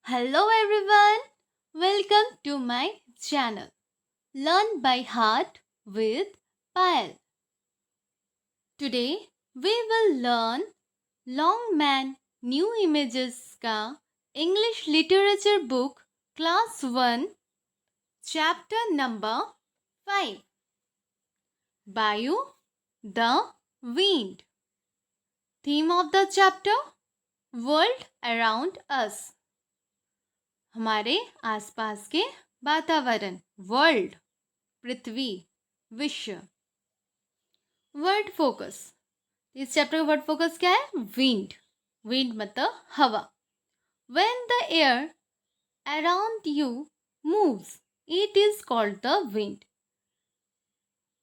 Hello everyone, welcome to my channel Learn by Heart with Payal. Today we will learn Long Man New Images का English Literature Book Class 1 Chapter number 5 Bayu the Wind. Theme of the chapter World Around Us. हमारे आसपास के वातावरण, world, पृथ्वी, विश्व. Word focus. इस chapter का word focus क्या है? विंड. विंड मतलब हवा. When the air around you moves it is called the wind.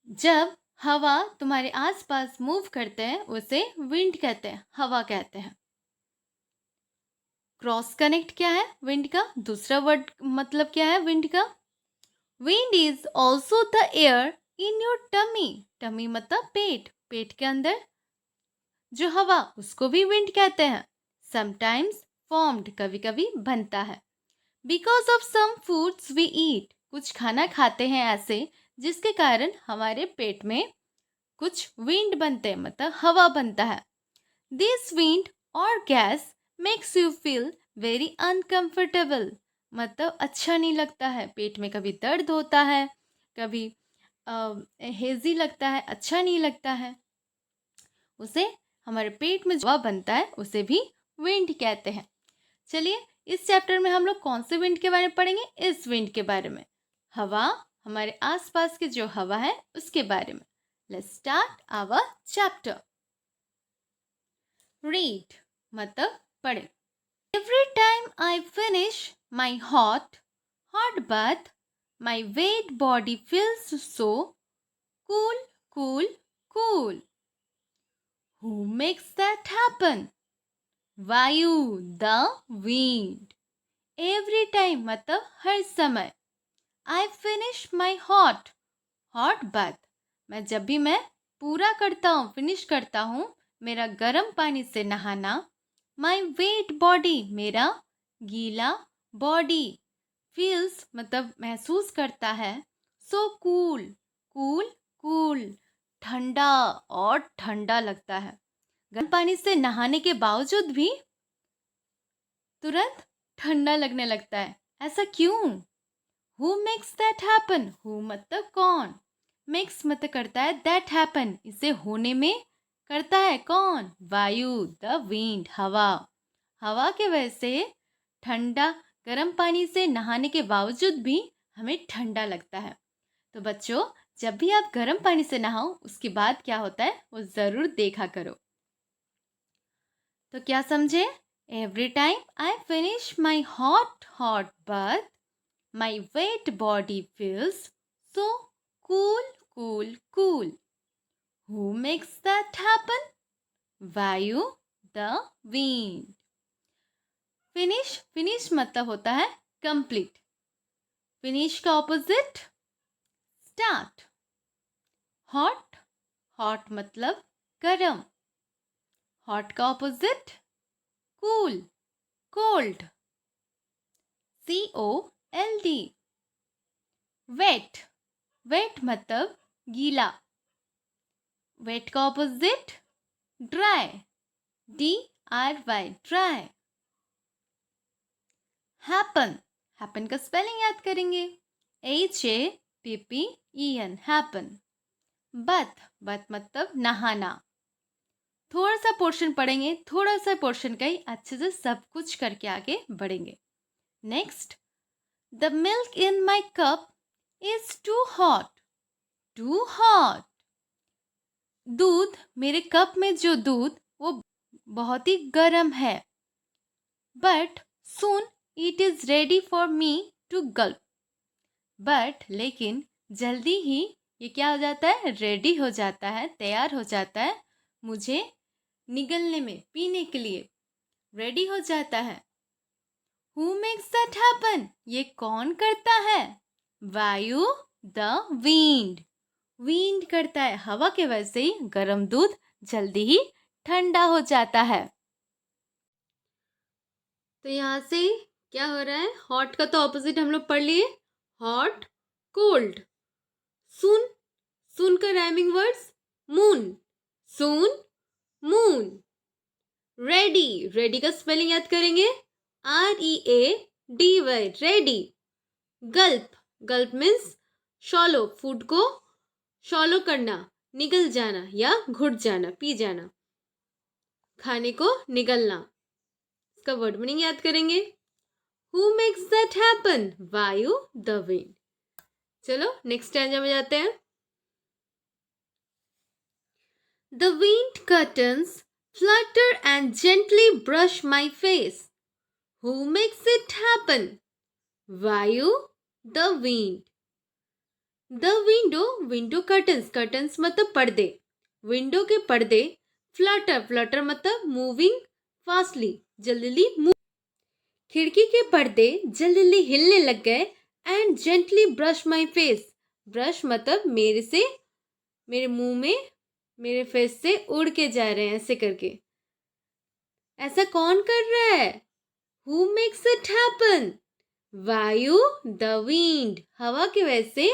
जब हवा तुम्हारे आसपास मूव करते हैं उसे विंड कहते हैं, हवा कहते हैं. क्रॉस कनेक्ट क्या है विंड का? दूसरा वर्ड मतलब क्या है विंड का? Wind is also the air in your tummy. Tummy मतलब पेट. पेट के अंदर जो हवा उसको भी विंड कहते हैं. समटाइम्स फॉर्म्ड, कभी कभी बनता है. Because of some foods we eat, कुछ खाना खाते हैं ऐसे जिसके कारण हमारे पेट में कुछ विंड बनते हैं, मतलब हवा बनता है. दिस विंड और gas makes you feel very uncomfortable, मतलब अच्छा नहीं लगता है. पेट में कभी दर्द होता है, कभी हेजी लगता है, अच्छा नहीं लगता है. उसे हमारे पेट में जो हवा बनता है उसे भी विंड कहते हैं. चलिए इस चैप्टर में हम लोग कौन से विंड के बारे में पढ़ेंगे? इस विंड के बारे में, हवा, हमारे आसपास के जो हवा है उसके बारे में. Let's start our chapter. Read मतलब पढ़े. Every time I finish my hot bath, my wet body feels so cool, cool, cool. Who makes that happen? Vayu, the wind. Every time मतलब हर समय. I finish my hot bath. जब भी मैं पूरा करता हूँ, फिनिश करता हूँ मेरा गर्म पानी से नहाना. माई वेट बॉडी, मेरा गीला बॉडी. फील्स मतलब महसूस करता है. सो कूल, कूल, कूल, ठंडा और ठंडा लगता है. गर्म पानी से नहाने के बावजूद भी तुरंत ठंडा लगने लगता है. ऐसा क्यों? Who makes that happen. Who मतलब कौन, मेक्स मतलब करता है, दैट हैपन इसे होने में करता है कौन? वायु, द विंड, हवा. हवा के वजह से ठंडा गर्म पानी से नहाने के बावजूद भी हमें ठंडा लगता है. तो बच्चों जब भी आप गर्म पानी से नहाओ उसके बाद क्या होता है वो ज़रूर देखा करो. तो क्या समझे? Every time I finish my hot bath my weight body feels so cool, cool, cool. Who makes that happen? Vayu, the wind. Finish मतलब होता है कंप्लीट. फिनिश का ऑपोजिट स्टार्ट. हॉट मतलब गरम. हॉट का opposite cool, cold. COLD. Wet मतलब गीला. Wet का opposite dry. DRY, dry. Happen का स्पेलिंग याद करेंगे. HAPPEN, happen. बथ मतलब नहाना. थोड़ा सा पोर्शन पढ़ेंगे, थोड़ा सा पोर्शन का ही अच्छे से सब कुछ करके आगे बढ़ेंगे. Next, the milk in my cup is too hot. दूध, मेरे कप में जो दूध वो बहुत ही गर्म है. But soon it is ready for me to gulp. But लेकिन जल्दी ही ये क्या हो जाता है? रेडी हो जाता है, तैयार हो जाता है मुझे निगलने में, पीने के लिए रेडी हो जाता है. Who makes that happen? ये कौन करता है? वायु, द विंड. विंड करता है. हवा के वजह से ही गर्म दूध जल्दी ही ठंडा हो जाता है. तो यहाँ से क्या हो रहा है? हॉट का तो ऑपोजिट हम लोग पढ़ लिए, हॉट कोल्ड। सून, सून का राइमिंग वर्ड्स मून, सून मून। रेडी, रेडी का स्पेलिंग याद करेंगे, READY, रेडी। गल्प, गल्प मीन्स शॉलो, फूड को शॉलो करना, निगल जाना या घुट जाना, पी जाना, खाने को निगलना। इसका वर्ड मीनिंग याद करेंगे, हु मेक्स दैट हैपन, वायु, द विंड। चलो नेक्स्ट स्टैंजा में जाते हैं। The wind curtains flutter and gently brush my face. Who makes it happen? Vayu, the wind. The window, window curtains, curtains मतलब पर्दे, window के पर्दे, फ्लटर, फ्लटर मतलब मूविंग फास्टली, जल्दी मूव, खिड़की के पर्दे जल्दी हिलने लग गए, and gently brush my face, brush मतलब मेरे से, मेरे मुंह में, मेरे फेस से उड़ के जा रहे हैं, ऐसे करके। ऐसा कौन कर रहा है? Who makes it happen? वायु, द विंड, हवा की वजह से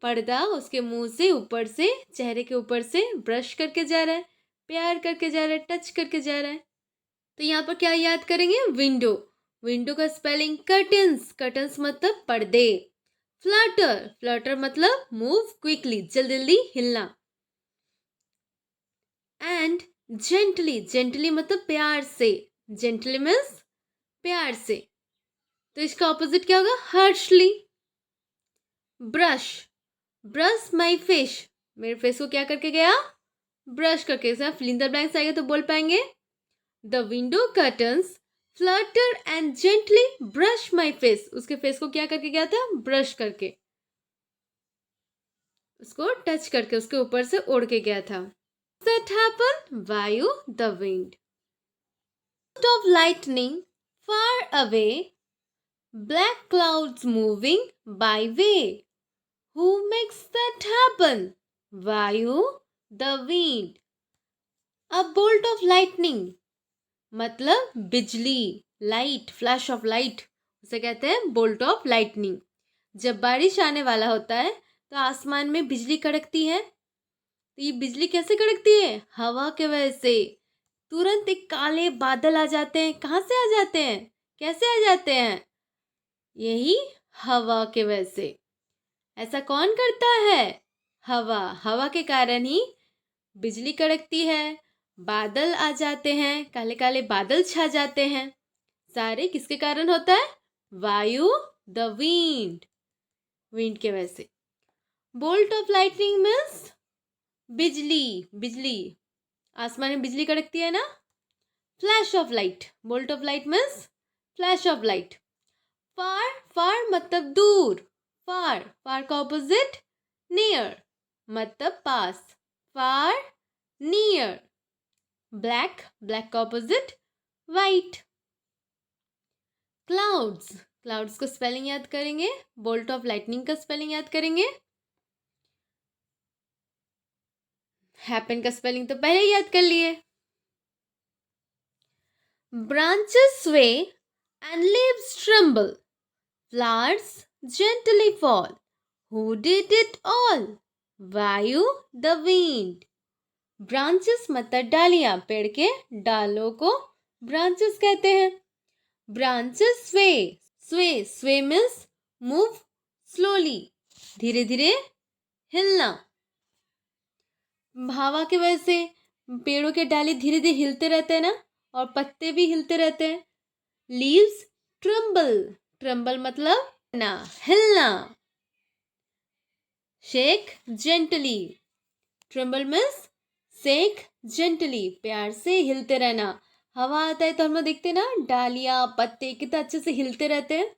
पर्दा उसके मुंह से ऊपर से, चेहरे के ऊपर से ब्रश करके जा रहा है, प्यार करके जा रहा है, टच करके जा रहा है। तो यहाँ पर क्या याद करेंगे? विंडो, विंडो का स्पेलिंग कर्टन्स, कर्टन्स मतलब पर्दे। फ्लटर, फ्लटर मतलब मूव क्विकली, जल्दी जल्दी हिलना। एंड जेंटली, जेंटली मतलब प्यार से, जेंटली मीन्स प्यार से। तो इसका ऑपोजिट क्या होगा? हर्शली। ब्रश, ब्रश माई फेस, मेरे फेस को क्या करके गया? ब्रश करके। फिल इन द ब्लैंक्स आएगा तो बोल पाएंगे, the window curtains Flutter and gently brush my face, उसके फेस को क्या करके गया था? ब्रश करके, उसको टच करके, उसके ऊपर से उड़ के गया था। That happened? Vayu, the wind. Of lightning far away, black clouds moving by way. Who makes that happen? Vayu, the wind. A bolt of lightning मतलब बिजली, लाइट, फ्लैश ऑफ लाइट, उसे कहते हैं बोल्ट ऑफ लाइटनिंग। जब बारिश आने वाला होता है तो आसमान में बिजली कड़कती है। तो ये बिजली कैसे कड़कती है? हवा के वजह से। तुरंत एक काले बादल आ जाते हैं। कहाँ से आ जाते हैं? कैसे आ जाते हैं? यही हवा के वजह से। ऐसा कौन करता है? हवा, हवा के कारण ही बिजली कड़कती है, बादल आ जाते हैं, काले काले बादल छा जाते हैं। सारे किसके कारण होता है? वायु, द विंड, विंड के वजह से। बोल्ट ऑफ लाइटनिंग मीन्स बिजली, बिजली, आसमान में बिजली कड़कती है ना। Flash of light, bolt of light means flash of light. Far, far मतलब दूर, फार, फार का ऑपोजिट नियर मतलब पास, फार नियर। ब्लैक, ब्लैक का ऑपोजिट वाइट। क्लाउड्स, क्लाउड्स का स्पेलिंग याद करेंगे, बोल्ट ऑफ लाइटनिंग का स्पेलिंग याद करेंगे। हैपन का स्पेलिंग तो पहले ही याद कर लिए। Branches sway and leaves tremble, flowers gently fall. Who did it all? वायु, the wind. ब्रांचेस मतलब डालियां, पेड़ के डालों को ब्रांचेस कहते हैं। ब्रांचेस स्वे, स्वे, स्वे मीन्स मूव स्लोली, धीरे धीरे हिलना। हवा की वजह से पेड़ों के डाली धीरे धीरे हिलते रहते हैं ना, और पत्ते भी हिलते रहते हैं। लीव्स ट्रम्बल, ट्रम्बल मतलब ना, हिलना। Shake gently, tremble means shake gently, प्यार से हिलते रहना। हवा आता है तो हम लोग देखते हैं ना, डालियां पत्ते कितना अच्छे से हिलते रहते हैं।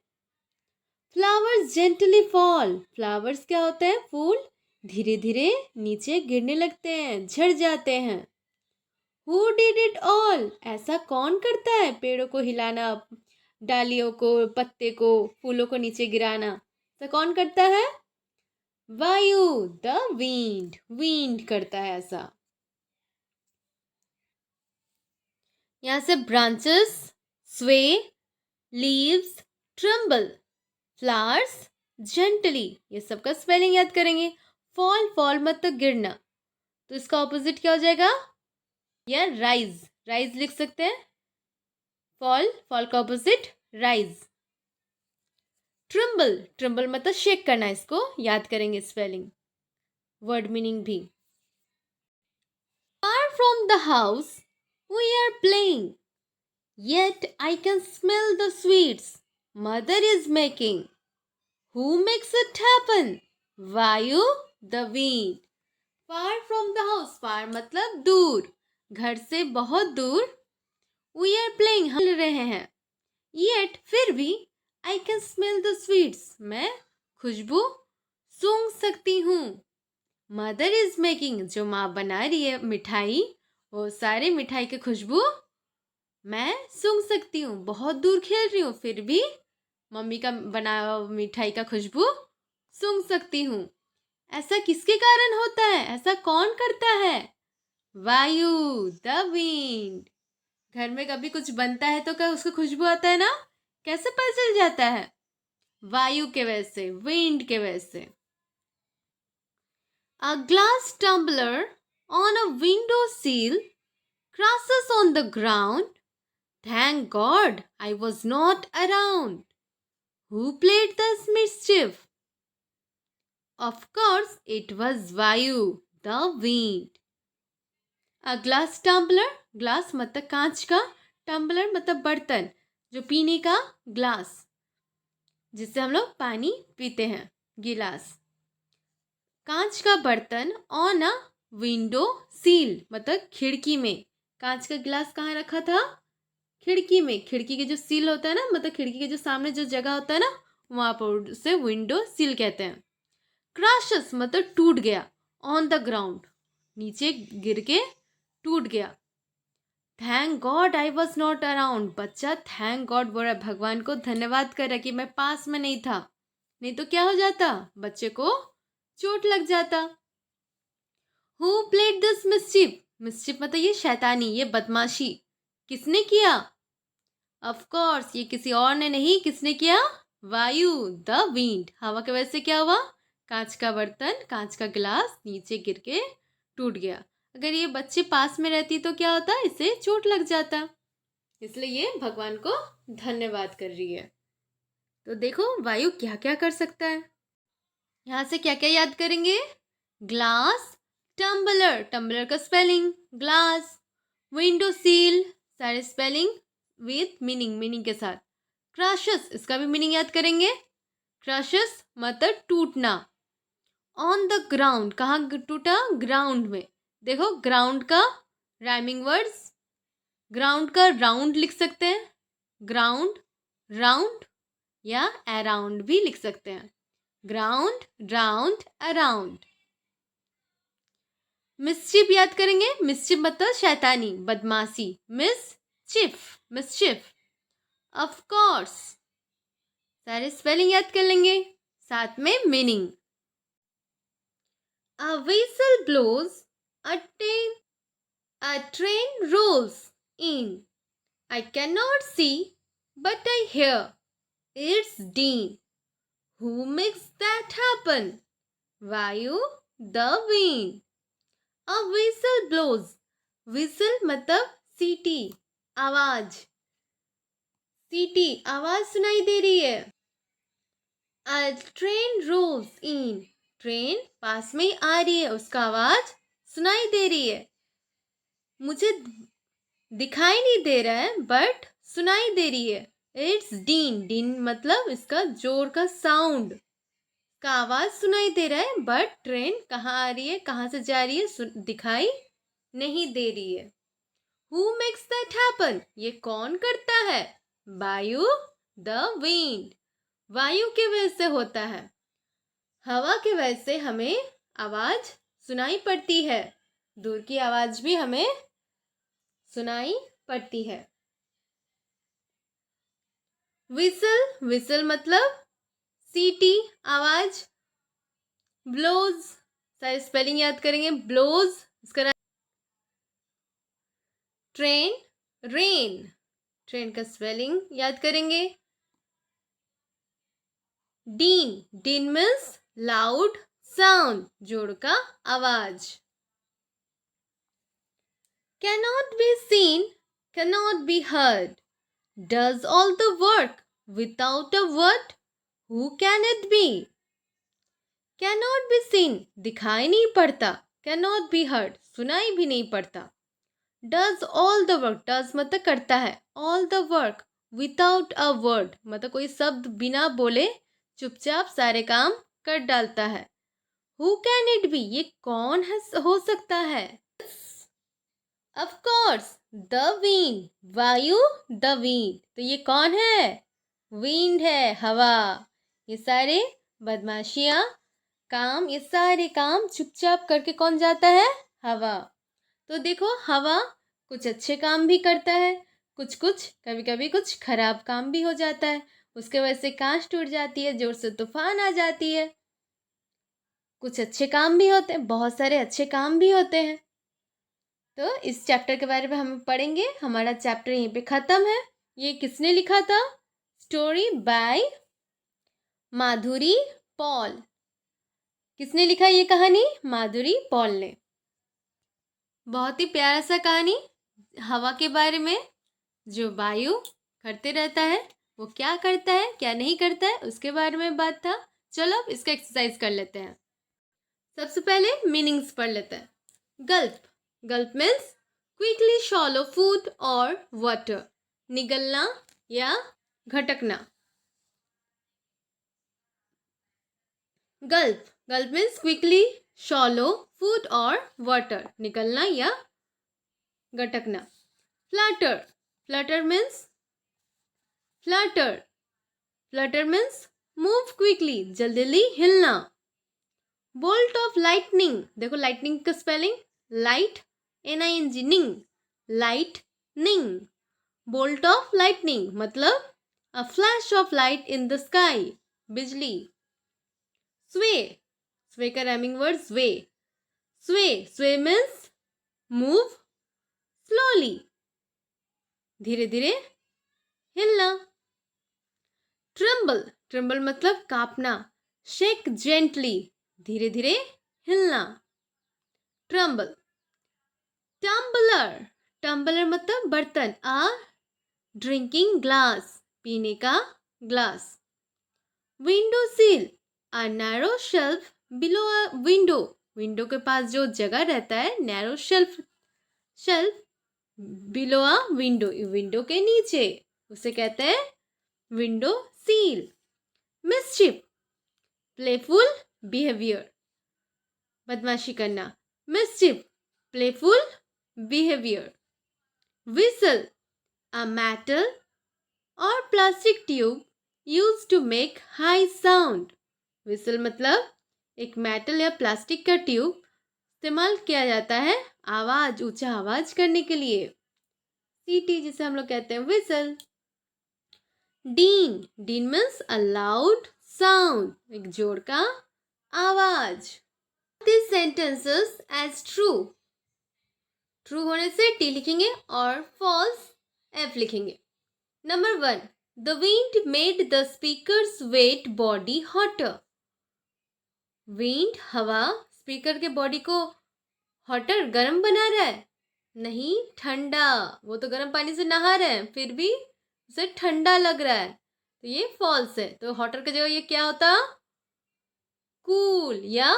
फ्लावर्स जेंटली फॉल, फ्लावर्स क्या होते हैं? फूल धीरे धीरे नीचे गिरने लगते हैं, झड़ जाते हैं। Who did it all? ऐसा कौन करता है? पेड़ों को हिलाना, डालियों को, पत्ते को, फूलों को नीचे गिराना, ऐसा कौन करता है? वायु, द विंड, विंड करता है ऐसा। यहाँ से ब्रांचेस, स्वे, लीव्स, ट्रम्बल, फ्लावर्स, जेंटली, ये सबका स्पेलिंग याद करेंगे. फॉल, फॉल मतलब गिरना, तो इसका ऑपोजिट क्या हो जाएगा? या राइज, राइज लिख सकते हैं. फॉल, फॉल का ऑपोजिट राइज. ट्रम्बल, ट्रम्बल मतलब शेक करना, इसको याद करेंगे स्पेलिंग, वर्ड मीनिंग भी. Far from the house, we are playing. Yet I can smell the sweets mother is making. Who makes it happen? Vayu, the wind. Far from the house, far मतलब दूर, घर से बहुत दूर. We are playing, हम खेल रहे हैं. Yet फिर भी I can smell the sweets, मैं खुशबू सूंघ सकती हूँ. मदर इज मेकिंग, जो माँ बना रही है मिठाई, वो सारी मिठाई की खुशबू मैं सूंघ सकती हूँ. बहुत दूर खेल रही हूँ, फिर भी मम्मी का बनाया मिठाई का खुशबू सूंघ सकती हूँ. ऐसा किसके कारण होता है? ऐसा कौन करता है? वायु, द विंड. घर में कभी कुछ बनता है तो क्या उसकी खुशबू आता है ना? कैसे पता चल जाता है? वायु के वजह से, विंड के वजह से. A glass tumbler on a window sill crashes on the ground. Thank God I was not around. Who played this mischief? Of course, it was Vayu, the wind. A glass tumbler, glass मतलब कांच का, tumbler मतलब बर्तन, जो पीने का glass, जिससे हम लोग पानी पीते हैं, गिलास. कांच का बर्तन ऑन अ विंडो सील मतलब खिड़की में. कांच का गिलास कहाँ रखा था? खिड़की में. खिड़की के जो सील होता है ना, मतलब खिड़की के जो सामने जो जगह होता है ना, वहां पर उसे विंडो सील कहते हैं. क्रैशेस मतलब टूट गया. ऑन द ग्राउंड, नीचे गिर के टूट गया. Thank God I was not around, बच्चा थैंक गॉड बोल रहा है, भगवान को धन्यवाद कर रहा कि मैं पास में नहीं था, नहीं तो क्या हो जाता? बच्चे को चोट लग जाता. Who played this mischief, mischief मतलब ये शैतानी, ये बदमाशी किसने किया? ऑफ कोर्स, ये किसी और ने नहीं, किसने किया? वायु, द विंड. हवा की वजह से क्या हुआ? कांच का बर्तन, कांच का गिलास नीचे गिर के टूट गया. अगर ये बच्चे पास में रहती तो क्या होता? इसे चोट लग जाता. इसलिए ये भगवान को धन्यवाद कर रही है. तो देखो वायु क्या क्या कर सकता है. यहाँ से क्या क्या याद करेंगे? ग्लास, टम्बलर, टम्बलर का स्पेलिंग ग्लास. विंडो सील, सारे स्पेलिंग विथ मीनिंग, मीनिंग के साथ. क्रैशेस, इसका भी मीनिंग याद करेंगे. क्रैशेस मतलब टूटना. ऑन द ग्राउंड, कहाँ टूटा? ग्राउंड में. देखो ग्राउंड का राइमिंग वर्ड्स, ग्राउंड का राउंड लिख सकते हैं, ग्राउंड, राउंड, या अराउंड भी लिख सकते हैं. Ground, round, around. मिस्चिफ याद करेंगे. मिस्चिफ मतलब शैतानी, बदमाशी. Mischief, mischief. ऑफ कोर्स, सारे स्पेलिंग याद कर लेंगे, साथ में meaning. A whistle blows, a train rolls in. I cannot see, but I hear. It's Dean. Who makes that happen? Vayu, the wind. A whistle blows. Whistle मतलब सीटी, आवाज. सीटी, आवाज सुनाई दे रही है. A train rolls in. Train पास में आ रही है, उसका आवाज सुनाई दे रही है. मुझे दिखाई नहीं दे रहा है, बट सुनाई दे रही है. इट्स डीन, डीन मतलब इसका जोर का साउंड, का आवाज सुनाई दे रहा है, बट ट्रेन कहाँ आ रही है, कहाँ से जा रही है, दिखाई नहीं दे रही है. हु मेक्स दैट हैपन, ये कौन करता है? वायु, द विंड. वायु की वजह से होता है. हवा की वजह से हमें आवाज सुनाई पड़ती है, दूर की आवाज भी हमें सुनाई पड़ती है. विसल, विसल मतलब सीटी, आवाज. ब्लोज, सारे स्पेलिंग याद करेंगे. ब्लोज, इसका ट्रेन, रेन, ट्रेन का स्पेलिंग याद करेंगे. Dean, dean means loud sound, जोड़ का आवाज. Cannot be seen, cannot be heard, does all the work without a word. Who can it be? Cannot be seen, दिखाई नहीं पड़ता. Cannot be heard, सुनाई भी नहीं पड़ता. Does all the work, does मतलब करता है. All the work without a word मतलब कोई शब्द बिना बोले चुपचाप सारे काम कर डालता है. Who can it be? ये कौन हो सकता है? Of course, the wind. वायु, the wind. तो ये कौन है? Wind है, हवा. ये सारे बदमाशियां काम, ये सारे काम चुपचाप करके कौन जाता है? हवा. तो देखो, हवा कुछ अच्छे काम भी करता है, कुछ कभी कभी कुछ खराब काम भी हो जाता है. उसके वजह से कांच टूट जाती है, जोर से तूफान आ जाती है. कुछ अच्छे काम भी होते हैं, बहुत सारे अच्छे काम भी होते हैं. तो इस चैप्टर के बारे में हम पढ़ेंगे. हमारा चैप्टर यहीं पे ख़त्म है. ये किसने लिखा था? Story by Madhuri Paul. किसने लिखा ये कहानी? माधुरी पॉल ने. बहुत ही प्यारा सा कहानी हवा के बारे में. जो वायु करते रहता है वो क्या करता है क्या नहीं करता है उसके बारे में बात था. चलो अब इसका एक्सरसाइज कर लेते हैं. सबसे पहले मीनिंग्स पढ़ लेते हैं. Gulp, gulp means quickly swallow food और वाटर. निगलना या घटकना. Gulp, gulp means quickly swallow food और वाटर. निकलना या घटकना. Flutter, flutter means flutter. Flutter means move quickly, जल्दी जल्दी हिलना. बोल्ट ऑफ लाइटनिंग, देखो लाइटनिंग का स्पेलिंग लाइट NING, निंग, lightning. Bolt of lightning मतलब a flash of light in the sky, बिजली. स्वे, स्वे का राइमिंग वर्ड स्वे. स्वे, स्वे मीन्स मूव स्लोली, धीरे धीरे हिलना. ट्रम्बल, ट्रम्बल मतलब कांपना. शेक जेंटली, धीरे धीरे हिलना. ट्रम्बल. टम्बलर, टम्बलर मतलब बर्तन. ड्रिंकिंग ग्लास, पीने का glass. Window sill, a narrow shelf below a window. Window के पास जो जगह रहता है, नैरो शेल्फ, शेल्फ बिलो अ विंडो, विंडो के नीचे, उसे कहते हैं window sill. Mischief, playful behaviour, बदमाशी करना. Mischief, playful behaviour. Whistle, a metal or plastic tube used to make high sound. Whistle मतलब एक मेटल या प्लास्टिक का ट्यूब इस्तेमाल किया जाता है आवाज, ऊंचा आवाज करने के लिए. सीटी जिसे हम लोग कहते हैं whistle. Dean, dean means a loud sound, एक जोर का आवाज. These sentences as true. True होने से टी लिखेंगे और फॉल्स एफ लिखेंगे. Number 1, the wind made the speakers weight body hotter. Wind, हवा, स्पीकर के बॉडी को हॉटर, गर्म बना रहा है? नहीं, ठंडा. वो तो गर्म पानी से नहा रहे हैं, फिर भी उसे ठंडा लग रहा है, तो ये फॉल्स है. तो हॉटर की जगह ये क्या होता? कूल या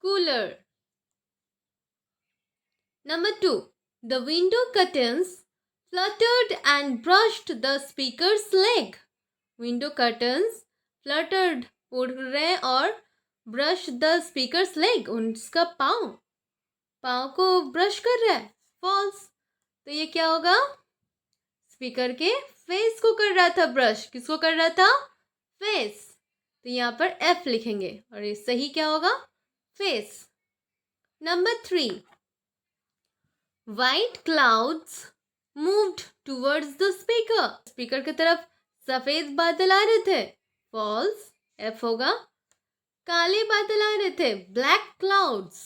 cooler. Number 2, the window curtains fluttered and brushed the speaker's leg. Window curtains fluttered, उड़ रहे और brush the speaker's leg, उसका पाँव को ब्रश कर रहा है. False. तो ये क्या होगा? स्पीकर के फेस को कर रहा था ब्रश. किसको कर रहा था? फेस. तो यहाँ पर F लिखेंगे और ये सही क्या होगा? Face. Number 3, White clouds moved towards the speaker. Speaker की तरफ सफेद बादल आ रहे थे. False. F होगा. काले बादल आ रहे थे. Black clouds.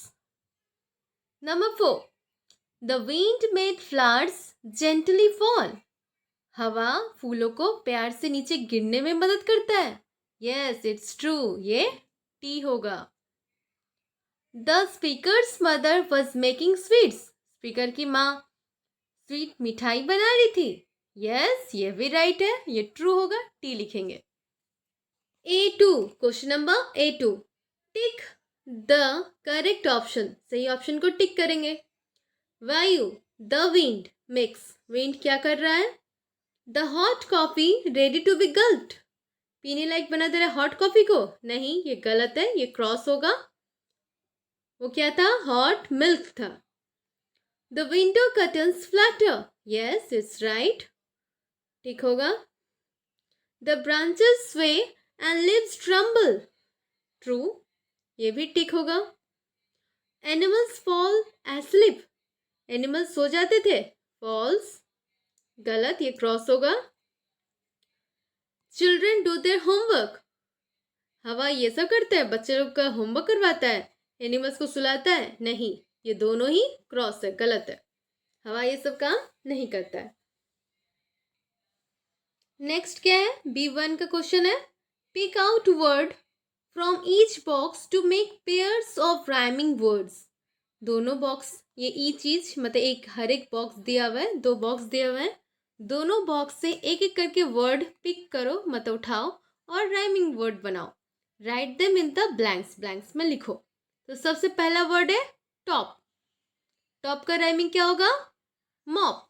Number 4, the wind made flowers gently fall. हवा फूलों को प्यार से नीचे गिरने में मदद करता है. यस इट्स ट्रू, ये टी होगा. The speakers mother was making sweets. Speaker की माँ स्वीट मिठाई बना रही थी. यस ये भी राइट है, ये ट्रू होगा, टी लिखेंगे. A2 question number A2. Tick the correct option. सही ऑप्शन को टिक करेंगे. वायु द विंड मिक्स. विंड क्या कर रहा है? The hot coffee ready to be gulped. पीने लायक बना दे रहा है हॉट कॉफी को. नहीं ये गलत है, ये क्रॉस होगा. वो क्या था? हॉट मिल्क था. The window curtains Flutter. Yes it's right, ठीक होगा. द ब्रांचेस स्वे एंड लीव्स ट्रम्बल. ट्रू, ये भी टिक होगा. Animals fall asleep. Animals so जाते थे. फॉल्स, गलत, ये क्रॉस होगा. Children do their homework. हवा ये सब करता है, बच्चे लोग का होमवर्क करवाता है, एनिमल्स को सुलाता है. नहीं, ये दोनों ही क्रॉस है, गलत है. हवा ये सब काम नहीं करता है. नेक्स्ट क्या है? B1 का क्वेश्चन है. Pick out word from each box to make pairs of rhyming words. दोनों बॉक्स, ये ईच ईच मतलब एक, हर एक बॉक्स दिया हुआ है, 2 बॉक्स दिया हुआ है. दोनों बॉक्स से एक एक करके वर्ड पिक करो, मतलब उठाओ और राइमिंग वर्ड बनाओ. Write them in the blanks. Blanks में लिखो. तो सबसे पहला वर्ड है टॉप. टॉप का राइमिंग क्या होगा? मॉप.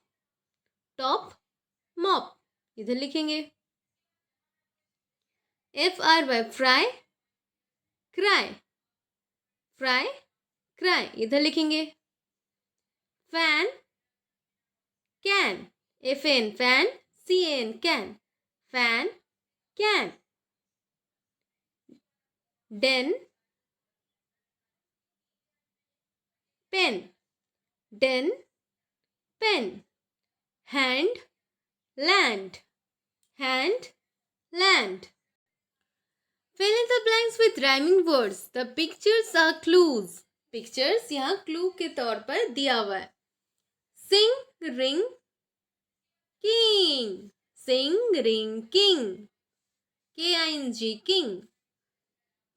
टॉप मॉप, इधर लिखेंगे. FRY fry. Cry. Fry cry, इधर लिखेंगे. Fan can. FN fan. CAN can. Fan can. Den pen. Den pen. Hand land. Hand land. Fill in the blanks with rhyming words. The pictures are clues. Pictures यहाँ clue के तौर पर दिया हुआ है. Sing, ring, king. Sing, ring, king. KING, king.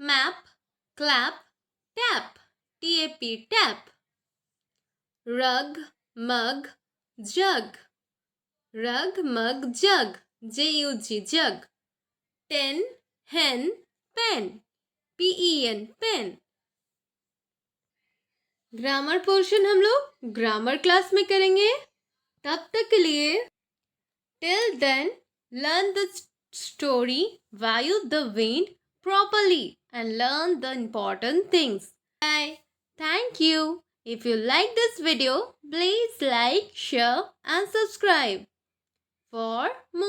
Map, clap, tap. TAP, tap. Rug, mug, jug. Rug, mug, jug. JUG, jug. Ten, hen, pen. PEN, pen. Grammar portion हम लोग grammar class में करेंगे. तब तक के लिए till then learn the story Vayu the wind properly and learn the important things. Bye. Thank you. If you like this video, please like, share and subscribe for more.